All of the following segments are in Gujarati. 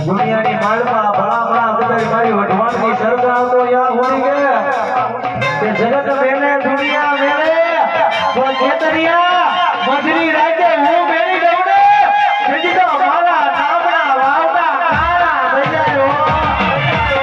દુનિયાની માળમાં ભલા ભલા બધા મારી વઢવાણની સરકાર તો યાર હોઈ ગયા કે જગત મેને દુનિયા મેને તો ખેતરિયા મજરી રાતે હું મેરી ગૌડે તેથી તો મારા નામના વાવડા કાળા થઈ જાય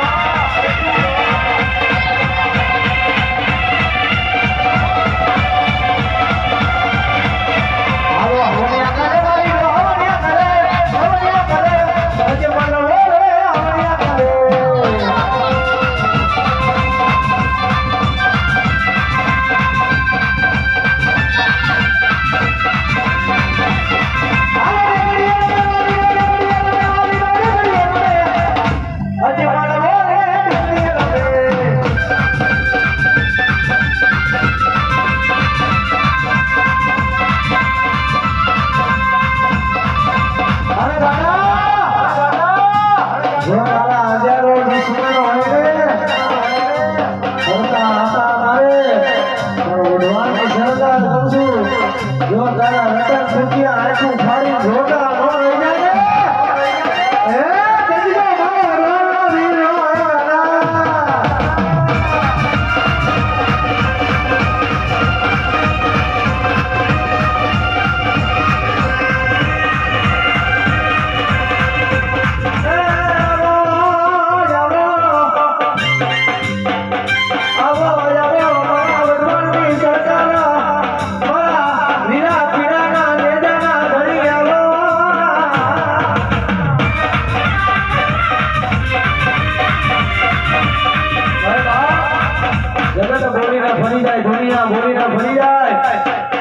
જગત બોલીને ફરી જાય દુનિયા બોલીને ફરી જાય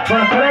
પણ